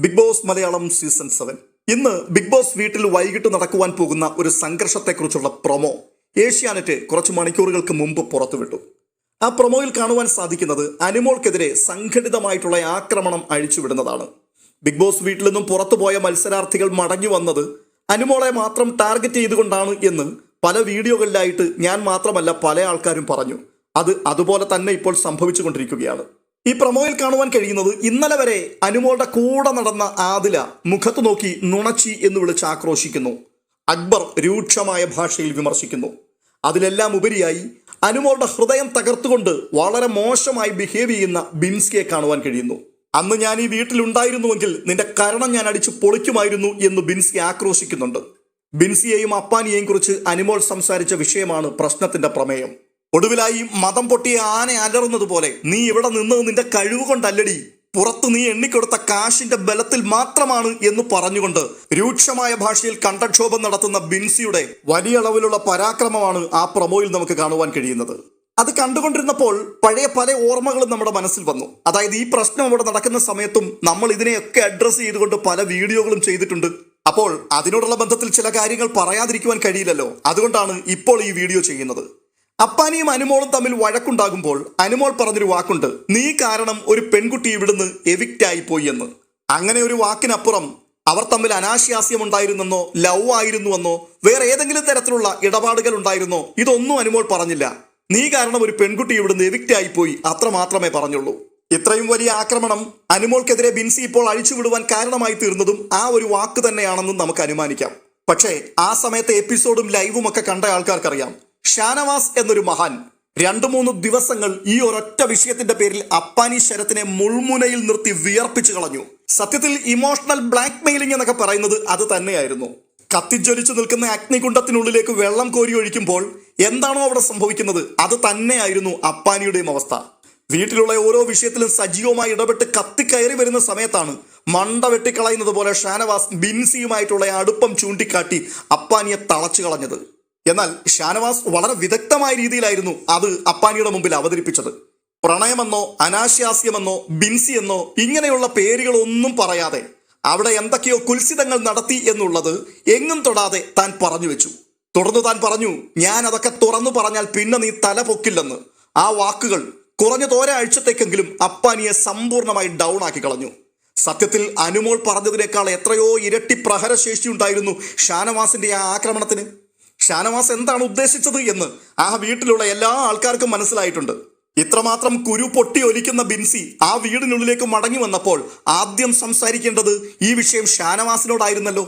Big boss Malayalam season 7. ഇന്ന് big boss വീട്ടിൽ വൈകിട്ട് നടക്കുവാൻ പോകുന്ന ഒരു സംഘർഷത്തെക്കുറിച്ചുള്ള പ്രൊമോ ഏഷ്യാനെറ്റ് കുറച്ച് മണിക്കൂറുകൾക്ക് മുമ്പ് പുറത്തുവിട്ടു. ആ പ്രൊമോയിൽ കാണുവാൻ സാധിക്കുന്നത് അനുമോൾക്കെതിരെ സംഘടിതമായിട്ടുള്ള ആക്രമണം അഴിച്ചുവിടുന്നതാണ്. ബിഗ് ബോസ് വീട്ടിൽ നിന്നും പുറത്തുപോയ മത്സരാർത്ഥികൾ മടങ്ങി വന്നത് അനുമോളെ മാത്രം ടാർഗറ്റ് ചെയ്തുകൊണ്ടാണ് എന്ന് പല വീഡിയോകളിലായിട്ട് ഞാൻ മാത്രമല്ല പല ആൾക്കാരും പറഞ്ഞു. അത് അതുപോലെ തന്നെ ഇപ്പോൾ സംഭവിച്ചുകൊണ്ടിരിക്കുകയാണ്. ഈ പ്രൊമോയിൽ കാണുവാൻ കഴിയുന്നത് ഇന്നലെ വരെ അനുമോളുടെ കൂടെ നടന്ന ആദില മുഖത്ത് നോക്കി നുണച്ചി എന്ന് വിളിച്ച് ആക്രോശിക്കുന്നു. അക്ബർ രൂക്ഷമായ ഭാഷയിൽ വിമർശിക്കുന്നു. അതിലെല്ലാം ഉപരിയായി അനുമോളുടെ ഹൃദയം തകർത്തുകൊണ്ട് വളരെ മോശമായി ബിഹേവ് ചെയ്യുന്ന ബിൻസിയെ കാണുവാൻ കഴിയുന്നു. അന്ന് ഞാൻ ഈ വീട്ടിലുണ്ടായിരുന്നുവെങ്കിൽ നിന്റെ കരണം ഞാൻ അടിച്ചു പൊളിക്കുമായിരുന്നു എന്ന് ബിൻസി ആക്രോശിക്കുന്നുണ്ട്. ബിൻസിയെയും അപ്പാനിയെയും കുറിച്ച് അനുമോൾ സംസാരിച്ച വിഷയമാണ് പ്രശ്നത്തിന്റെ പ്രമേയം. ഒടുവിലായി മതം പൊട്ടിയ ആന അലറുന്നത് പോലെ നീ ഇവിടെ നിന്നത് നിന്റെ കഴിവ് കൊണ്ടല്ലടി, പുറത്ത് നീ എണ്ണിക്കൊടുത്ത കാശിന്റെ ബലത്തിൽ മാത്രമാണ് എന്ന് പറഞ്ഞുകൊണ്ട് രൂക്ഷമായ ഭാഷയിൽ കണ്ടക്ഷോഭം നടത്തുന്ന ബിൻസിയുടെ വലിയ അളവിലുള്ള പരാക്രമമാണ് ആ പ്രൊമോയിൽ നമുക്ക് കാണുവാൻ കഴിയുന്നത്. അത് കണ്ടുകൊണ്ടിരുന്നപ്പോൾ പഴയ പല ഓർമ്മകളും നമ്മുടെ മനസ്സിൽ വന്നു. അതായത് ഈ പ്രശ്നം അവിടെ നടക്കുന്ന സമയത്തും നമ്മൾ ഇതിനെയൊക്കെ അഡ്രസ്സ് ചെയ്തുകൊണ്ട് പല വീഡിയോകളും ചെയ്തിട്ടുണ്ട്. അപ്പോൾ അതിനോടുള്ള ബന്ധത്തിൽ ചില കാര്യങ്ങൾ പറയാതിരിക്കുവാൻ കഴിയില്ലല്ലോ. അതുകൊണ്ടാണ് ഇപ്പോൾ ഈ വീഡിയോ ചെയ്യുന്നത്. അപ്പാനിയും അനുമോളും തമ്മിൽ വഴക്കുണ്ടാകുമ്പോൾ അനുമോൾ പറഞ്ഞൊരു വാക്കുണ്ട്, നീ കാരണം ഒരു പെൺകുട്ടി ഇവിടുന്ന് എവിക്റ്റ് ആയി പോയി എന്ന്. അങ്ങനെ ഒരു വാക്കിനപ്പുറം അവർ തമ്മിൽ അനാശാസ്യം ഉണ്ടായിരുന്നെന്നോ ലവ് ആയിരുന്നുവെന്നോ വേറെ ഏതെങ്കിലും തരത്തിലുള്ള ഇടപാടുകൾ ഉണ്ടായിരുന്നോ ഇതൊന്നും അനുമോൾ പറഞ്ഞില്ല. നീ കാരണം ഒരു പെൺകുട്ടി ഇവിടുന്ന് എവിക്റ്റ് ആയി പോയി, അത്ര മാത്രമേ പറഞ്ഞുള്ളൂ. ഇത്രയും വലിയ ആക്രമണം അനുമോൾക്കെതിരെ ബിൻസി ഇപ്പോൾ അഴിച്ചുവിടുവാൻ കാരണമായി തീർന്നതും ആ ഒരു വാക്ക് തന്നെയാണെന്നും നമുക്ക് അനുമാനിക്കാം. പക്ഷേ ആ സമയത്തെ എപ്പിസോഡും ലൈവും ഒക്കെ കണ്ട ആൾക്കാർക്കറിയാം, ഷാനവാസ് എന്നൊരു മഹാൻ 2-3 ദിവസങ്ങൾ ഈ ഒരൊറ്റ വിഷയത്തിന്റെ പേരിൽ അപ്പാനി ശരത്തിനെ മുൾമുനയിൽ നിർത്തി വിയർപ്പിച്ചു കളഞ്ഞു. സത്യത്തിൽ ഇമോഷണൽ ബ്ലാക്ക് മെയിലിംഗ് എന്നൊക്കെ പറയുന്നത് അത് തന്നെയായിരുന്നു. കത്തിജ്വലിച്ചു നിൽക്കുന്ന അഗ്നികുണ്ഡത്തിനുള്ളിലേക്ക് വെള്ളം കോരി ഒഴിക്കുമ്പോൾ എന്താണോ അവിടെ സംഭവിക്കുന്നത് അത് തന്നെയായിരുന്നു അപ്പാനിയുടെയും അവസ്ഥ. വീട്ടിലുള്ള ഓരോ വിഷയത്തിലും സജീവമായി ഇടപെട്ട് കത്തിക്കയറി വരുന്ന സമയത്താണ് മണ്ട വെട്ടിക്കളയുന്നത് പോലെ ഷാനവാസ് ബിൻസിയുമായിട്ടുള്ള അടുപ്പം ചൂണ്ടിക്കാട്ടി അപ്പാനിയെ തളച്ചു കളഞ്ഞത്. എന്നാൽ ഷാനവാസ് വളരെ വിദഗ്ധമായ രീതിയിലായിരുന്നു അത് അപ്പാനിയുടെ മുമ്പിൽ അവതരിപ്പിച്ചത്. പ്രണയമെന്നോ അനാശാസ്യമെന്നോ ബിൻസി എന്നോ ഇങ്ങനെയുള്ള പേരുകളൊന്നും പറയാതെ അവിടെ എന്തൊക്കെയോ കുൽസിതങ്ങൾ നടത്തി എന്നുള്ളത് എങ്ങും തൊടാതെ താൻ പറഞ്ഞു വെച്ചു. തുടർന്ന് താൻ പറഞ്ഞു, ഞാൻ അതൊക്കെ തുറന്നു പറഞ്ഞാൽ പിന്നെ നീ തല പൊക്കില്ലെന്ന്. ആ വാക്കുകൾ കുറഞ്ഞത് ഒരാഴ്ചത്തേക്കെങ്കിലും അപ്പാനിയെ സമ്പൂർണ്ണമായി ഡൗൺ ആക്കി കളഞ്ഞു. സത്യത്തിൽ അനുമോൾ പറഞ്ഞതിനേക്കാൾ എത്രയോ ഇരട്ടി പ്രഹരശേഷി ഉണ്ടായിരുന്നു ഷാനവാസിന്റെ ആ ആക്രമണത്തിന്. ഷാനവാസ് എന്താണ് ഉദ്ദേശിച്ചത് എന്ന് ആ വീട്ടിലുള്ള എല്ലാ ആൾക്കാർക്കും മനസ്സിലായിട്ടുണ്ട്. ഇത്രമാത്രം കുരു പൊട്ടി ഒലിക്കുന്ന ബിൻസി ആ വീടിനുള്ളിലേക്ക് മടങ്ങി വന്നപ്പോൾ ആദ്യം സംസാരിക്കേണ്ടത് ഈ വിഷയം ഷാനവാസിനോടായിരുന്നല്ലോ.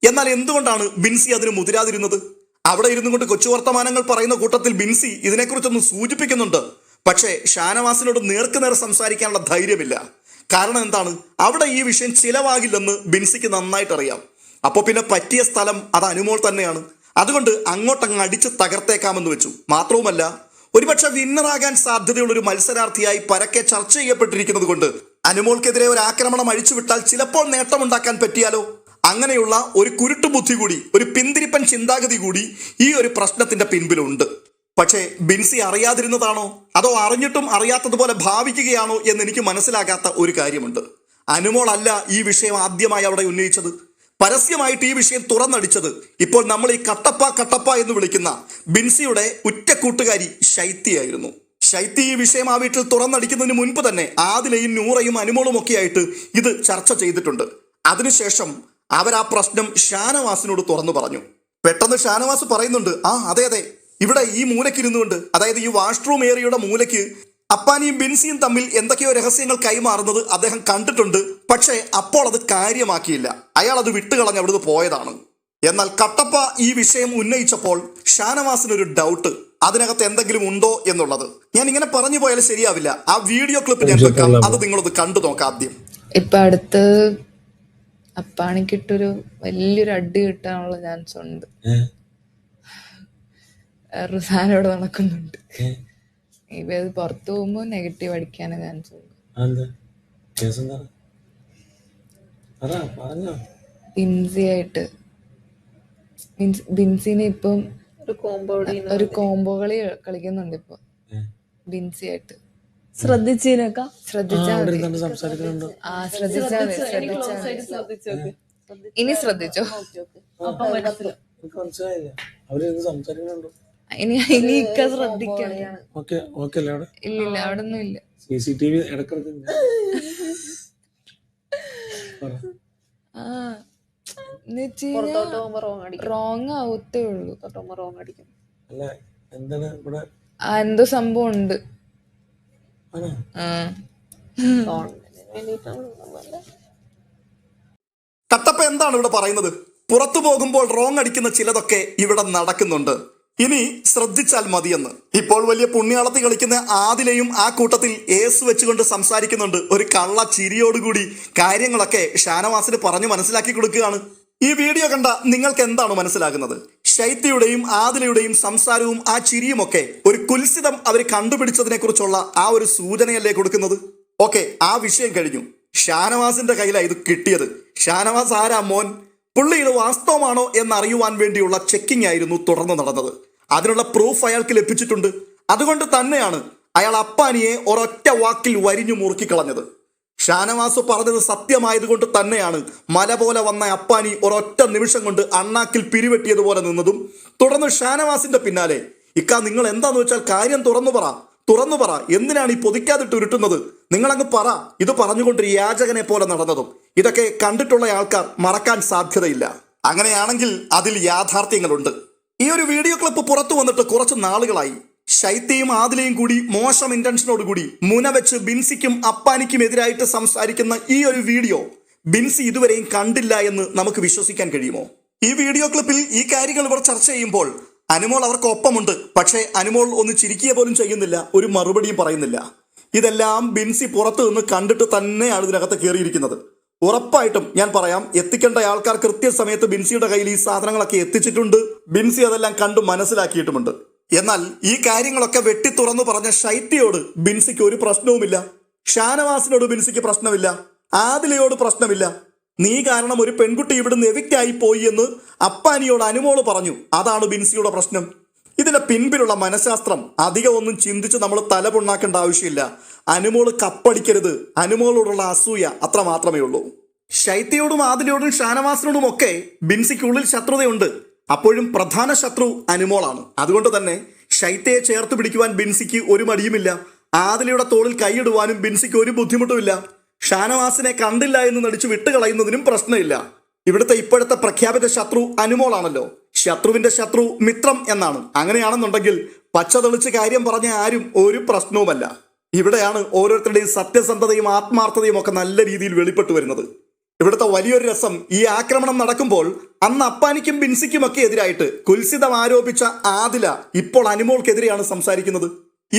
എന്നാൽ എന്തുകൊണ്ടാണ് ബിൻസി അതിന് മുതിരാതിരുന്നത്? അവിടെ ഇരുന്നു കൊണ്ട് കൊച്ചു വർത്തമാനങ്ങൾ പറയുന്ന കൂട്ടത്തിൽ ബിൻസി ഇതിനെക്കുറിച്ചൊന്ന് സൂചിപ്പിക്കുന്നുണ്ട്. പക്ഷേ ഷാനവാസിനോട് നേർക്കുനേർ സംസാരിക്കാനുള്ള ധൈര്യമില്ല. കാരണം എന്താണ്? അവിടെ ഈ വിഷയം ചിലവാകില്ലെന്ന് ബിൻസിക്ക് നന്നായിട്ട് അറിയാം. അപ്പോൾ പിന്നെ പറ്റിയ സ്ഥലം അത് അനുമോൾ തന്നെയാണ്. അതുകൊണ്ട് അങ്ങോട്ടങ്ങ് അടിച്ച് തകർത്തേക്കാമെന്ന് വെച്ചു. മാത്രവുമല്ല, ഒരുപക്ഷെ വിന്നറാകാൻ സാധ്യതയുള്ള ഒരു മത്സരാർത്ഥിയായി പരക്കെ ചർച്ച ചെയ്യപ്പെട്ടിരിക്കുന്നത് കൊണ്ട് അനുമോൾക്കെതിരെ ഒരു ആക്രമണം അഴിച്ചുവിട്ടാൽ ചിലപ്പോൾ നേട്ടമുണ്ടാക്കാൻ പറ്റിയാലോ? അങ്ങനെയുള്ള ഒരു കുരുട്ടു ബുദ്ധി കൂടി, ഒരു പിന്തിരിപ്പൻ ചിന്താഗതി കൂടി ഈ ഒരു പ്രശ്നത്തിന്റെ പിൻപിലുണ്ട്. പക്ഷേ ബിൻസി അറിയാതിരുന്നതാണോ അതോ അറിഞ്ഞിട്ടും അറിയാത്തതുപോലെ ഭാവിക്കുകയാണോ എന്ന് എനിക്ക് മനസ്സിലാകാത്ത ഒരു കാര്യമുണ്ട്. അനുമോൾ അല്ല ഈ വിഷയം ആദ്യമായി അവിടെ ഉന്നയിച്ചത്. പരസ്യമായിട്ട് ഈ വിഷയം തുറന്നടിച്ചത് ഇപ്പോൾ നമ്മൾ ഈ കട്ടപ്പ എന്ന് വിളിക്കുന്ന ബിൻസിയുടെ ഉറ്റ കൂട്ടുകാരി ശൈത്യയായിരുന്നു. ശൈത്യ ഈ വിഷയം ആ വീട്ടിൽ തുറന്നടിക്കുന്നതിന് മുൻപ് തന്നെ ആദിലയും നൂറയും അനുമോളും ഒക്കെ ആയിട്ട് ഇത് ചർച്ച ചെയ്തിട്ടുണ്ട്. അതിനുശേഷം അവർ ആ പ്രശ്നം ഷാനവാസിനോട് തുറന്നു പറഞ്ഞു. പെട്ടെന്ന് ഷാനവാസ് പറയുന്നുണ്ട്, അതെ ഇവിടെ ഈ മൂലക്കിരുന്നുകൊണ്ട്, അതായത് ഈ വാഷ്റൂം ഏരിയയുടെ മൂലയ്ക്ക് അപ്പാനിയും ബിൻസിയും തമ്മിൽ എന്തൊക്കെയോ രഹസ്യങ്ങൾ കൈമാറുന്നത് അദ്ദേഹം കണ്ടിട്ടുണ്ട്. പക്ഷേ അപ്പോൾ അത് കാര്യമാക്കിയില്ല. അയാൾ അത് വിട്ടുകളഞ്ഞ് അവിടുന്ന് പോയതാണ്. എന്നാൽ കട്ടപ്പ ഈ വിഷയം ഉന്നയിച്ചപ്പോൾ ഷാനവാസിനൊരു ഡൗട്ട്, അതിനകത്ത് എന്തെങ്കിലും ഉണ്ടോ എന്നുള്ളത്. ഞാൻ ഇങ്ങനെ പറഞ്ഞു പോയാൽ ശരിയാവില്ല. ആ വീഡിയോ ക്ലിപ്പ് ഞാൻ വെക്കാം, അത് നിങ്ങളൊന്ന് കണ്ടു നോക്കാം. ആദ്യം ഇപ്പൊ അടുത്ത് അപ്പാണിക്കിട്ടൊരു വലിയൊരു അടി കിട്ടാനുള്ള ചാൻസ് ഉണ്ട്. വേറൊരു സാധനം ഇവിടെ നടക്കുന്നുണ്ട്. ഇപ്പൊ അത് പുറത്തു പോകുമ്പോ നെഗറ്റീവ് അടിക്കാനേ ചാൻസ് ഉണ്ട്. ബിൻസിയായിട്ട് ബിൻസിനെ ഇപ്പം ഒരു കോംബോ കളി കളിക്കുന്നുണ്ട് ഇപ്പൊ ബിൻസിയായിട്ട്. ശ്രദ്ധിച്ചതിനൊക്കെ ശ്രദ്ധിച്ചാ മതി. സംസാരിക്കുന്നുണ്ട്. ശ്രദ്ധിച്ചാ മതി, ശ്രദ്ധിച്ചാ മതി. ഇനി ശ്രദ്ധിച്ചോ. അപ്പൊ മനസ്സിലാവും. എനിക്ക് മനസ്സിലായില്ല അവരെന്ത് സംസാരിക്കുന്നുണ്ടോ. ഇനി ഇക്ക ശ്രദ്ധിക്കണം. ഓക്കെ ഓക്കെ അല്ലേ അവിടെ ഇല്ലില്ല, അവിടെ ഒന്നും ഇല്ല. CCTV ഇടക്കിടക്ക് പുറത്തോട്ട് പോകുമ്പോ റോങ് അടിക്കും. റോങ് ആവത്തേ ഉള്ളൂ. പുറത്തോട്ട് റോങ് അടിക്കും. അല്ല എന്താണ് ഇവിടെ എന്തോ സംഭവം ഉണ്ട്. ആണോ ഗവൺമെന്റിന് വേണ്ടിയിട്ടാണ് നമ്മളല്ല. കട്ടപ്പ എന്താണ് ഇവിടെ പറയുന്നത്? പുറത്തു പോകുമ്പോൾ റോങ് അടിക്കുന്ന ചിലതൊക്കെ ഇവിടെ നടക്കുന്നുണ്ട്, ഇനി ശ്രദ്ധിച്ചാൽ മതിയെന്ന്. ഇപ്പോൾ വലിയ പുണ്യാളത്തി കളിക്കുന്ന ആദിലയും ആ കൂട്ടത്തിൽ ഏസ് വെച്ചുകൊണ്ട് സംസാരിക്കുന്നുണ്ട്. ഒരു കള്ള ചിരിയോടുകൂടി കാര്യങ്ങളൊക്കെ ഷാനവാസിന് പറഞ്ഞു മനസ്സിലാക്കി കൊടുക്കുകയാണ്. ഈ വീഡിയോ കണ്ട നിങ്ങൾക്ക് എന്താണ് മനസ്സിലാകുന്നത്? ശൈത്യയുടെയും ആദിലയുടെയും സംസാരവും ആ ചിരിയുമൊക്കെ ഒരു കുൽസിതം അവർ കണ്ടുപിടിച്ചതിനെ കുറിച്ചുള്ള ആ ഒരു സൂചനയല്ലേ കൊടുക്കുന്നത്? ഓക്കെ, ആ വിഷയം കഴിഞ്ഞു. ഷാനവാസിന്റെ കയ്യിലാണ് ഇത് കിട്ടിയത്. ഷാനവാസ് ആരാ മോൻ? പുള്ളി ഇത് വാസ്തവമാണോ എന്നറിയുവാൻ വേണ്ടിയുള്ള ചെക്കിംഗ് ആയിരുന്നു തുടർന്ന് നടന്നത്. അതിനുള്ള പ്രൂഫ് അയാൾക്ക് ലഭിച്ചിട്ടുണ്ട്. അതുകൊണ്ട് തന്നെയാണ് അയാൾ അപ്പാനിയെ ഒരൊറ്റ വാക്കിൽ വരിഞ്ഞു മുറുക്കിക്കളഞ്ഞത്. ഷാനവാസ് പറഞ്ഞത് സത്യമായതുകൊണ്ട് തന്നെയാണ് മല പോലെ വന്ന അപ്പാനി ഒരൊറ്റ നിമിഷം കൊണ്ട് അണ്ണാക്കിൽ പിരിവെട്ടിയതുപോലെ നിന്നതും. തുടർന്ന് ഷാനവാസിന്റെ പിന്നാലെ ഇക്ക നിങ്ങൾ എന്താന്ന് വെച്ചാൽ കാര്യം തുറന്നു പറ, എന്തിനാണ് ഈ പൊതിക്കാതിട്ട് ഉരുട്ടുന്നത്, നിങ്ങളങ്ങ് പറ, ഇത് പറഞ്ഞുകൊണ്ട് യാചകനെ പോലെ നടന്നതും ഇതൊക്കെ കണ്ടിട്ടുള്ള ആൾക്കാർ മറക്കാൻ സാധ്യതയില്ല. അങ്ങനെയാണെങ്കിൽ അതിൽ യാഥാർത്ഥ്യങ്ങളുണ്ട്. ഈ ഒരു വീഡിയോ ക്ലിപ്പ് പുറത്തു വന്നിട്ട് കുറച്ച് നാളുകളായി. ശൈത്യയും ആദിലയും കൂടി മോശം ഇന്റൻഷനോടുകൂടി മുന വെച്ച് ബിൻസിക്കും അപ്പാനിക്കും എതിരായിട്ട് സംസാരിക്കുന്ന ഈ ഒരു വീഡിയോ ബിൻസി ഇതുവരെയും കണ്ടില്ല എന്ന് നമുക്ക് വിശ്വസിക്കാൻ കഴിയുമോ? ഈ വീഡിയോ ക്ലിപ്പിൽ ഈ കാര്യങ്ങൾ ഇവർ ചർച്ച ചെയ്യുമ്പോൾ അനുമോൾ അവർക്ക് ഒപ്പമുണ്ട്. പക്ഷേ അനുമോൾ ഒന്ന് ചിരിക്കുക പോലും ചെയ്യുന്നില്ല, ഒരു മറുപടിയും പറയുന്നില്ല. ഇതെല്ലാം ബിൻസി പുറത്തു നിന്ന് കണ്ടിട്ട് തന്നെയാണ് ഇതിനകത്ത് കയറിയിരിക്കുന്നത്. ഉറപ്പായിട്ടും ഞാൻ പറയാം, എത്തിക്കേണ്ട ആൾക്കാർ കൃത്യസമയത്ത് ബിൻസിയുടെ കയ്യിൽ ഈ സാധനങ്ങളൊക്കെ എത്തിച്ചിട്ടുണ്ട്. ബിൻസി അതെല്ലാം കണ്ടു മനസ്സിലാക്കിയിട്ടുമുണ്ട്. എന്നാൽ ഈ കാര്യങ്ങളൊക്കെ വെട്ടി തുറന്നു പറഞ്ഞ ശൈത്യയോട് ബിൻസിക്ക് ഒരു പ്രശ്നവുമില്ല. ഷാനവാസിനോട് ബിൻസിക്ക് പ്രശ്നമില്ല. ആദിലയോട് പ്രശ്നമില്ല. നീ കാരണം ഒരു പെൺകുട്ടി ഇവിടുന്ന് എവിക്റ്റായി പോയി എന്ന് അപ്പാനിയോട് അനുമോള് പറഞ്ഞു. അതാണ് ബിൻസിയുടെ പ്രശ്നം. ഇതിന്റെ പിൻപിലുള്ള മനഃശാസ്ത്രം അധികം ഒന്നും ചിന്തിച്ച് നമ്മൾ തലപുണ്ണാക്കേണ്ട ആവശ്യമില്ല. അനുമോള് കപ്പടിക്കരുത്, അനുമോളോടുള്ള അസൂയ അത്ര മാത്രമേ ഉള്ളൂ. ശൈത്യയോടും ആദിലയോടും ഷാനവാസിനോടും ഒക്കെ ബിൻസിക്കുള്ളിൽ ശത്രുതയുണ്ട്. അപ്പോഴും പ്രധാന ശത്രു അനുമോളാണ്. അതുകൊണ്ട് തന്നെ ശൈത്യയെ ചേർത്ത് പിടിക്കുവാൻ ബിൻസിക്ക് ഒരു മടിയുമില്ല. ആദിലയുടെ തോളിൽ കൈയിടുവാനും ബിൻസിക്ക് ഒരു ബുദ്ധിമുട്ടുമില്ല. ഷാനവാസിനെ കണ്ടില്ല എന്ന് നടിച്ച് വിട്ടുകളയുന്നതിനും പ്രശ്നമില്ല. ഇവിടുത്തെ ഇപ്പോഴത്തെ പ്രഖ്യാപിത ശത്രു അനുമോളാണല്ലോ. ശത്രുവിന്റെ ശത്രു മിത്രം എന്നാണ്. അങ്ങനെയാണെന്നുണ്ടെങ്കിൽ പച്ച തെളിച്ച് കാര്യം പറഞ്ഞ ആരും ഒരു പ്രശ്നവുമല്ല. ഇവിടെയാണ് ഓരോരുത്തരുടെയും സത്യസന്ധതയും ആത്മാർത്ഥതയും ഒക്കെ നല്ല രീതിയിൽ വെളിപ്പെട്ടു വരുന്നത്. ഇവിടുത്തെ വലിയൊരു രസം, ഈ ആക്രമണം നടക്കുമ്പോൾ അന്ന് അപ്പാനിക്കും ബിൻസിക്കും ഒക്കെ എതിരായിട്ട് കുൽസിതം ആരോപിച്ച ആദില ഇപ്പോൾ അനുമോൾക്കെതിരെയാണ് സംസാരിക്കുന്നത്.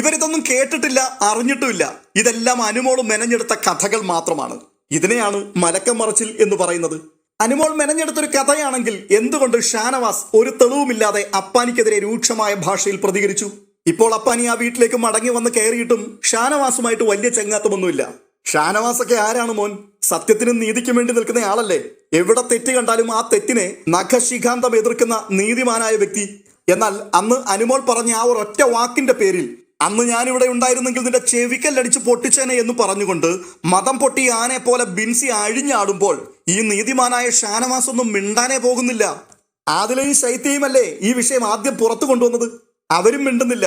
ഇവരിതൊന്നും കേട്ടിട്ടില്ല, അറിഞ്ഞിട്ടുമില്ല. ഇതെല്ലാം അനുമോൾ മെനഞ്ഞെടുത്ത കഥകൾ മാത്രമാണ്. ഇതിനെയാണ് മലക്കം മറിച്ചിൽ എന്ന് പറയുന്നത്. അനുമോൾ മെനഞ്ഞെടുത്തൊരു കഥയാണെങ്കിൽ എന്തുകൊണ്ട് ഷാനവാസ് ഒരു തെളിവുമില്ലാതെ അപ്പാനിക്കെതിരെ രൂക്ഷമായ ഭാഷയിൽ പ്രതികരിച്ചു? ഇപ്പോൾ അപ്പാനി ആ വീട്ടിലേക്ക് മടങ്ങി വന്ന് കയറിയിട്ടും ഷാനവാസുമായിട്ട് വലിയ ചെങ്ങാത്തമൊന്നുമില്ല. ഷാനവാസൊക്കെ ആരാണ് മോൻ? സത്യത്തിനും നീതിക്കും വേണ്ടി നിൽക്കുന്ന ആളല്ലേ. എവിടെ തെറ്റ് കണ്ടാലും ആ തെറ്റിനെ നഖശിഖാന്തം എതിർക്കുന്ന നീതിമാനായ വ്യക്തി. എന്നാൽ അന്ന് അനുമോൾ പറഞ്ഞ ആ ഒരൊറ്റ വാക്കിന്റെ പേരിൽ അന്ന് ഞാനിവിടെ ഉണ്ടായിരുന്നെങ്കിൽ നിന്റെ ചെവിക്കല്ലടിച്ച് പൊട്ടിച്ചേനെ എന്ന് പറഞ്ഞുകൊണ്ട് മതം പൊട്ടി ആനെ പോലെ ബിൻസി അഴിഞ്ഞാടുമ്പോൾ ഈ നീതിമാനായ ഷാനവാസ് ഒന്നും മിണ്ടാനേ പോകുന്നില്ല. ആദിലയും ശൈത്യയുമല്ലേ ഈ വിഷയം ആദ്യം പുറത്തു കൊണ്ടുവന്നത്. അവരും മിണ്ടുന്നില്ല.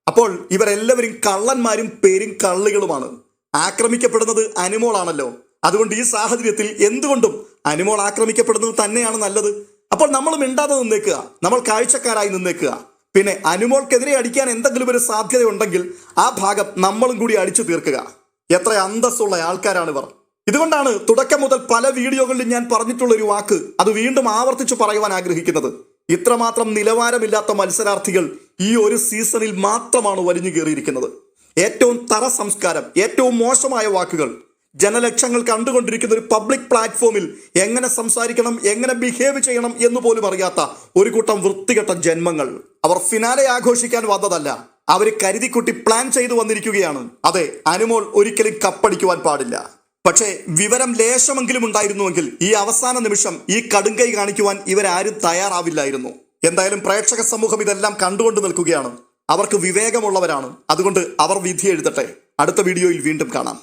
അപ്പോൾ ഇവരെല്ലാവരും കള്ളന്മാരും പേരും കള്ളികളുമാണ്. ആക്രമിക്കപ്പെടുന്നത് അനുമോളാണല്ലോ. അതുകൊണ്ട് ഈ സാഹചര്യത്തിൽ എന്തുകൊണ്ടും അനുമോൾ ആക്രമിക്കപ്പെടുന്നത് തന്നെയാണ് നല്ലത്. അപ്പോൾ നമ്മൾ മിണ്ടാതെ നിന്നേക്കുക, നമ്മൾ കാഴ്ചക്കാരായി നിന്നേക്കുക. പിന്നെ അനുമോൾക്കെതിരെ അടിക്കാൻ എന്തെങ്കിലും ഒരു സാധ്യത ഉണ്ടെങ്കിൽ ആ ഭാഗം നമ്മളും കൂടി അടിച്ചു തീർക്കുക. എത്ര അന്തസ്സുള്ള ആൾക്കാരാണിവർ. ഇതുകൊണ്ടാണ് തുടക്കം മുതൽ പല വീഡിയോകളിലും ഞാൻ പറഞ്ഞിട്ടുള്ള ഒരു വാക്ക് അത് വീണ്ടും ആവർത്തിച്ചു പറയുവാൻ ആഗ്രഹിക്കുന്നത്. ഇത്രമാത്രം നിലവാരമില്ലാത്ത മത്സരാർത്ഥികൾ ഈ ഒരു സീസണിൽ മാത്രമാണ് വലിഞ്ഞു കയറിയിരിക്കുന്നത്. ഏറ്റവും തറ സംസ്കാരം, ഏറ്റവും മോശമായ വാക്കുകൾ, ജനലക്ഷങ്ങൾ കണ്ടുകൊണ്ടിരിക്കുന്ന ഒരു പബ്ലിക് പ്ലാറ്റ്ഫോമിൽ എങ്ങനെ സംസാരിക്കണം, എങ്ങനെ ബിഹേവ് ചെയ്യണം എന്ന് പോലും അറിയാത്ത ഒരു കൂട്ടം വൃത്തികെട്ട ജന്മങ്ങൾ. അവർ ഫിനാലെ ആഘോഷിക്കാൻ വന്നതല്ല, അവർ കരുതിക്കുട്ടി പ്ലാൻ ചെയ്തു വന്നിരിക്കുകയാണ്. അതെ, അനുമോൾ ഒരിക്കലും കപ്പടിക്കുവാൻ പാടില്ല. പക്ഷേ വിവരം ലേശമെങ്കിലും ഉണ്ടായിരുന്നുവെങ്കിൽ ഈ അവസാന നിമിഷം ഈ കടുങ്കൈ കാണിക്കുവാൻ ഇവരാരും തയ്യാറാവില്ലായിരുന്നു. എന്തായാലും പ്രേക്ഷക സമൂഹം ഇതെല്ലാം കണ്ടുകൊണ്ട് നിൽക്കുകയാണ്. അവർക്ക് വിവേകമുള്ളവരാണ്. അതുകൊണ്ട് അവർ വിധി എഴുതട്ടെ. അടുത്ത വീഡിയോയിൽ വീണ്ടും കാണാം.